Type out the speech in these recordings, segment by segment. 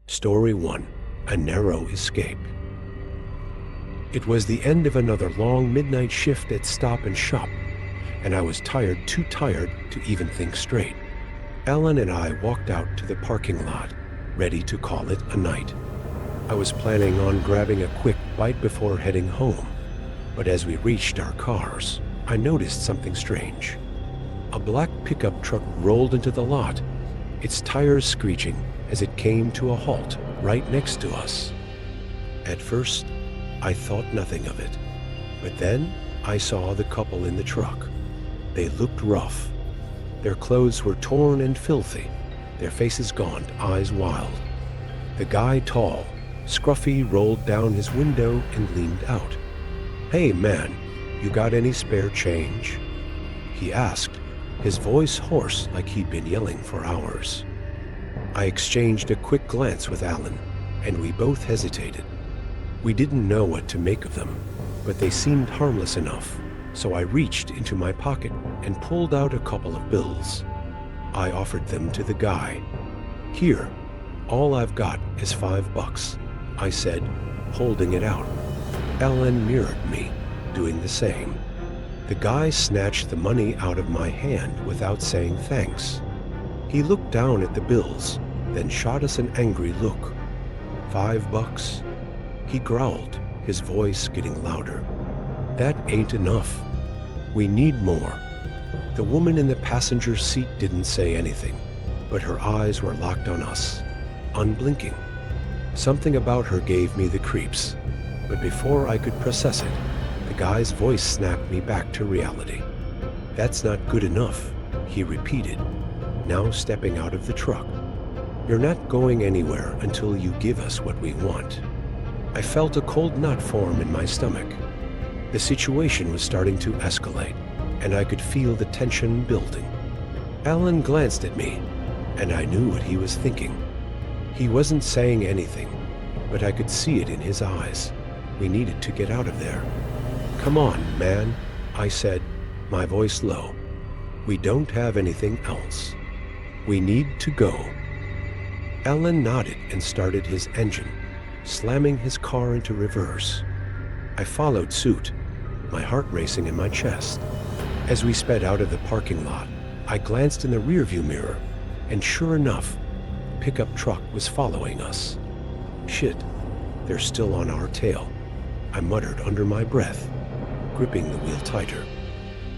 Story 1: A Narrow Escape. It was the end of another long midnight shift at Stop and Shop, and I was too tired to even think straight. Ellen and I walked out to the parking lot, ready to call it a night. I was planning on grabbing a quick bite before heading home, but as we reached our cars, I noticed something strange. A black pickup truck rolled into the lot, its tires screeching as it came to a halt right next to us. At first, I thought nothing of it, but then I saw the couple in the truck. They looked rough. Their clothes were torn and filthy, their faces gaunt, eyes wild. The guy, tall, scruffy, rolled down his window and leaned out. "Hey man, you got any spare change?" he asked, his voice hoarse like he'd been yelling for hours. I exchanged a quick glance with Alan, and we both hesitated. We didn't know what to make of them, but they seemed harmless enough, so I reached into my pocket and pulled out a couple of bills. I offered them to the guy. "Here, all I've got is $5, I said, holding it out. Alan mirrored me, doing the same. The guy snatched the money out of my hand without saying thanks. He looked down at the bills, then shot us an angry look. $5? He growled, his voice getting louder. "That ain't enough. We need more." The woman in the passenger seat didn't say anything, but her eyes were locked on us, unblinking. Something about her gave me the creeps, but before I could process it, the guy's voice snapped me back to reality. "That's not good enough," he repeated, now stepping out of the truck. "You're not going anywhere until you give us what we want." I felt a cold knot form in my stomach. The situation was starting to escalate, and I could feel the tension building. Alan glanced at me, and I knew what he was thinking. He wasn't saying anything, but I could see it in his eyes. We needed to get out of there. "Come on, man," I said, my voice low. "We don't have anything else. We need to go." Alan nodded and started his engine, slamming his car into reverse. I followed suit, my heart racing in my chest. As we sped out of the parking lot, I glanced in the rearview mirror, and sure enough, the pickup truck was following us. "Shit, they're still on our tail," I muttered under my breath, gripping the wheel tighter.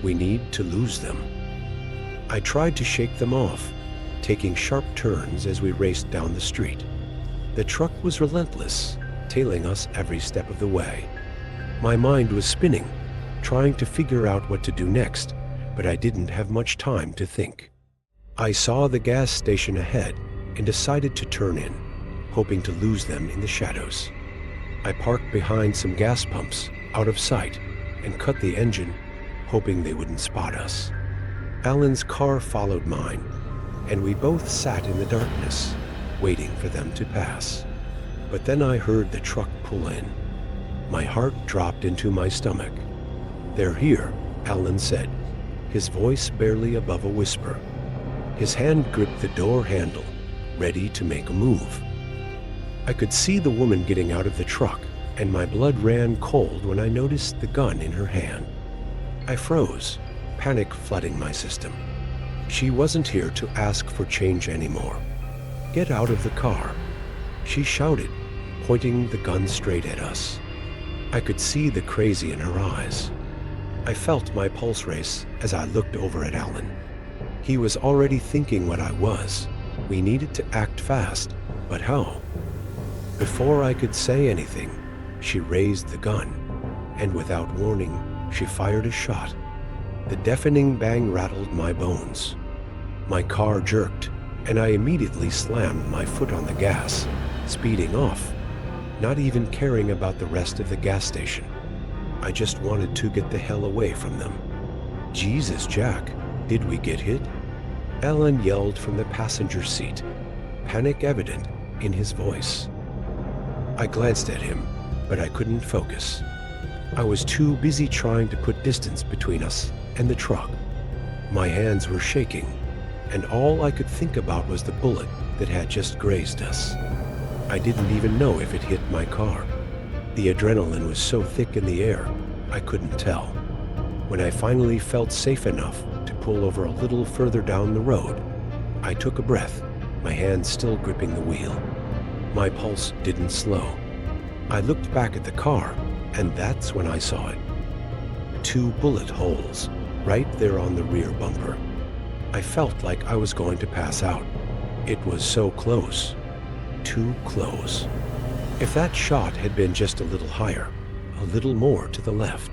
"We need to lose them." I tried to shake them off, taking sharp turns as we raced down the street. The truck was relentless, tailing us every step of the way. My mind was spinning, trying to figure out what to do next, but I didn't have much time to think. I saw the gas station ahead and decided to turn in, hoping to lose them in the shadows. I parked behind some gas pumps, out of sight, and cut the engine, hoping they wouldn't spot us. Alan's car followed mine, and we both sat in the darkness, waiting for them to pass. But then I heard the truck pull in. My heart dropped into my stomach. "They're here," Alan said, his voice barely above a whisper. His hand gripped the door handle, ready to make a move. I could see the woman getting out of the truck, and my blood ran cold when I noticed the gun in her hand. I froze, panic flooding my system. She wasn't here to ask for change anymore. "Get out of the car," she shouted, pointing the gun straight at us. I could see the crazy in her eyes. I felt my pulse race as I looked over at Alan. He was already thinking what I was. We needed to act fast, but how? Before I could say anything, she raised the gun, and without warning, she fired a shot. The deafening bang rattled my bones. My car jerked, and I immediately slammed my foot on the gas, speeding off, not even caring about the rest of the gas station. I just wanted to get the hell away from them. "Jesus, Jack, did we get hit?" Alan yelled from the passenger seat, panic evident in his voice. I glanced at him, but I couldn't focus. I was too busy trying to put distance between us and the truck. My hands were shaking, and all I could think about was the bullet that had just grazed us. I didn't even know if it hit my car. The adrenaline was so thick in the air, I couldn't tell. When I finally felt safe enough to pull over a little further down the road, I took a breath, my hand still gripping the wheel. My pulse didn't slow. I looked back at the car, and that's when I saw it. 2 bullet holes, right there on the rear bumper. I felt like I was going to pass out. It was so close. Too close. If that shot had been just a little higher, a little more to the left,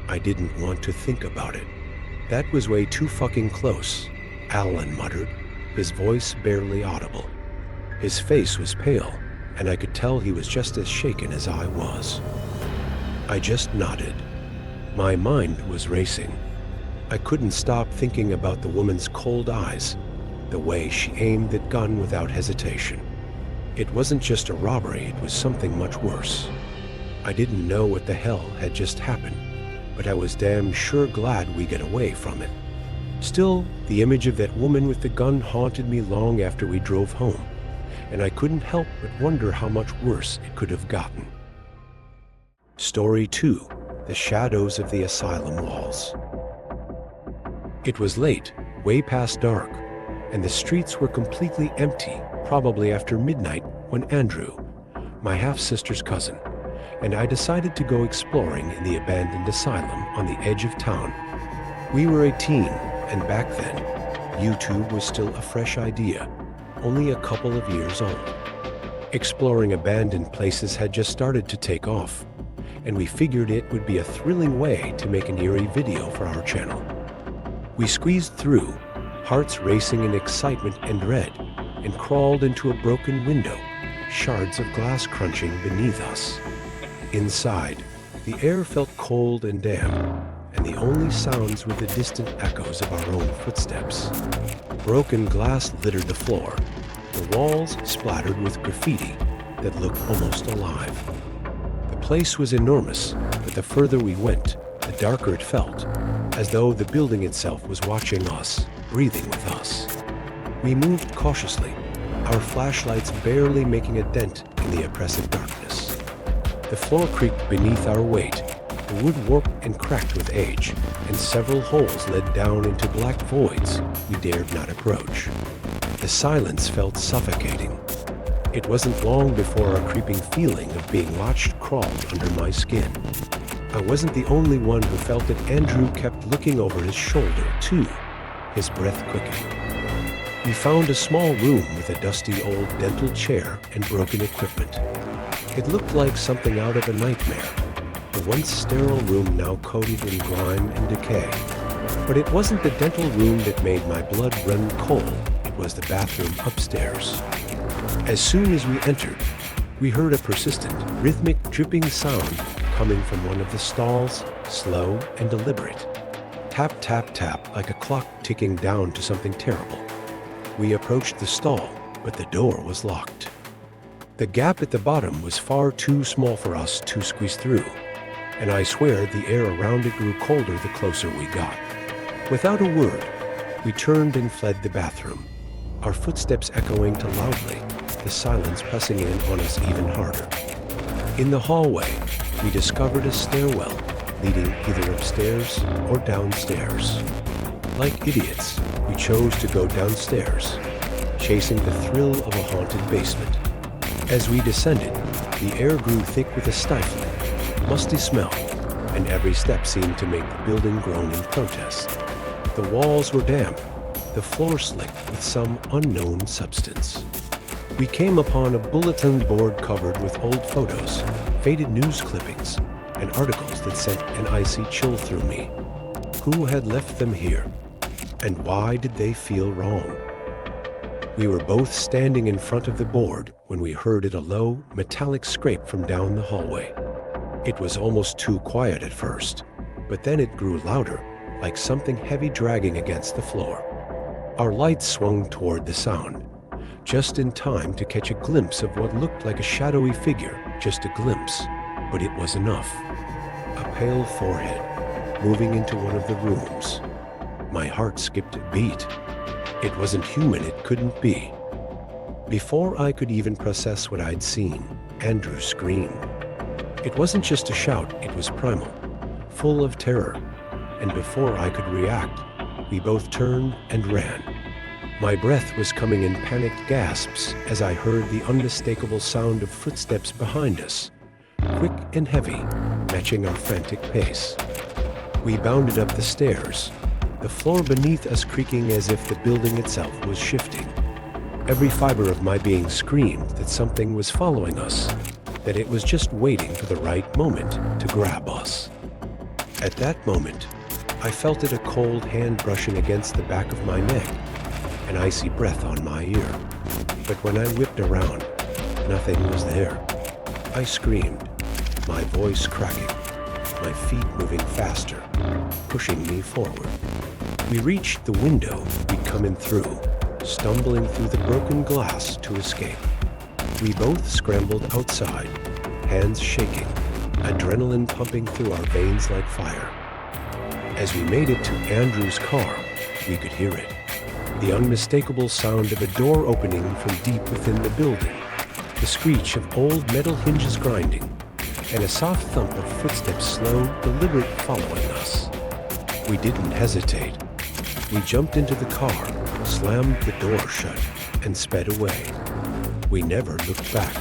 I didn't want to think about it. That was way too fucking close, Alan muttered, his voice barely audible. His face was pale, and I could tell he was just as shaken as I was. I just nodded. My mind was racing. I couldn't stop thinking about the woman's cold eyes, the way she aimed that gun without hesitation. It wasn't just a robbery, it was something much worse. I didn't know what the hell had just happened, but I was damn sure glad we got away from it. Still, the image of that woman with the gun haunted me long after we drove home, and I couldn't help but wonder how much worse it could have gotten. Story 2: The Shadows of the Asylum Walls. It was late, way past dark, and the streets were completely empty, probably after midnight, when Andrew, my half-sister's cousin, and I decided to go exploring in the abandoned asylum on the edge of town. We were 18, and back then, YouTube was still a fresh idea, only a couple of years old. Exploring abandoned places had just started to take off, and we figured it would be a thrilling way to make an eerie video for our channel. We squeezed through, hearts racing in excitement and dread, and crawled into a broken window, shards of glass crunching beneath us. Inside, the air felt cold and damp, and the only sounds were the distant echoes of our own footsteps. Broken glass littered the floor, the walls splattered with graffiti that looked almost alive. The place was enormous, but the further we went, the darker it felt, as though the building itself was watching us, breathing with us. We moved cautiously, our flashlights barely making a dent in the oppressive darkness. The floor creaked beneath our weight, the wood warped and cracked with age, and several holes led down into black voids we dared not approach. The silence felt suffocating. It wasn't long before a creeping feeling of being watched crawled under my skin. I wasn't the only one who felt that Andrew kept looking over his shoulder, too, his breath quickening. We found a small room with a dusty old dental chair and broken equipment. It looked like something out of a nightmare, the once sterile room now coated in grime and decay. But it wasn't the dental room that made my blood run cold, it was the bathroom upstairs. As soon as we entered, we heard a persistent, rhythmic dripping sound coming from one of the stalls, slow and deliberate. Tap, tap, tap, like a clock ticking down to something terrible. We approached the stall, but the door was locked. The gap at the bottom was far too small for us to squeeze through, and I swear the air around it grew colder the closer we got. Without a word, we turned and fled the bathroom, our footsteps echoing too loudly, the silence pressing in on us even harder. In the hallway, we discovered a stairwell leading either upstairs or downstairs. Like idiots, we chose to go downstairs, chasing the thrill of a haunted basement. As we descended, the air grew thick with a stifling, musty smell, and every step seemed to make the building groan in protest. The walls were damp, the floor slick with some unknown substance. We came upon a bulletin board covered with old photos, faded news clippings, and articles that sent an icy chill through me. Who had left them here? And why did they feel wrong? We were both standing in front of the board when we heard a low, metallic scrape from down the hallway. It was almost too quiet at first, but then it grew louder, like something heavy dragging against the floor. Our lights swung toward the sound, just in time to catch a glimpse of what looked like a shadowy figure, just a glimpse, but it was enough. A pale forehead, moving into one of the rooms. My heart skipped a beat. It wasn't human, it couldn't be. Before I could even process what I'd seen, Andrew screamed. It wasn't just a shout, it was primal, full of terror. And before I could react, we both turned and ran. My breath was coming in panicked gasps as I heard the unmistakable sound of footsteps behind us, quick and heavy, matching our frantic pace. We bounded up the stairs, the floor beneath us creaking as if the building itself was shifting. Every fiber of my being screamed that something was following us, that it was just waiting for the right moment to grab us. At that moment, I felt it, a cold hand brushing against the back of my neck, an icy breath on my ear. But when I whipped around, nothing was there. I screamed, my voice cracking, my feet moving faster, pushing me forward. We reached the window we'd come in through, stumbling through the broken glass to escape. We both scrambled outside, hands shaking, adrenaline pumping through our veins like fire. As we made it to Andrew's car, we could hear it. The unmistakable sound of a door opening from deep within the building, the screech of old metal hinges grinding, and a soft thump of footsteps, slow, deliberate, following us. We didn't hesitate. We jumped into the car, slammed the door shut, and sped away. We never looked back.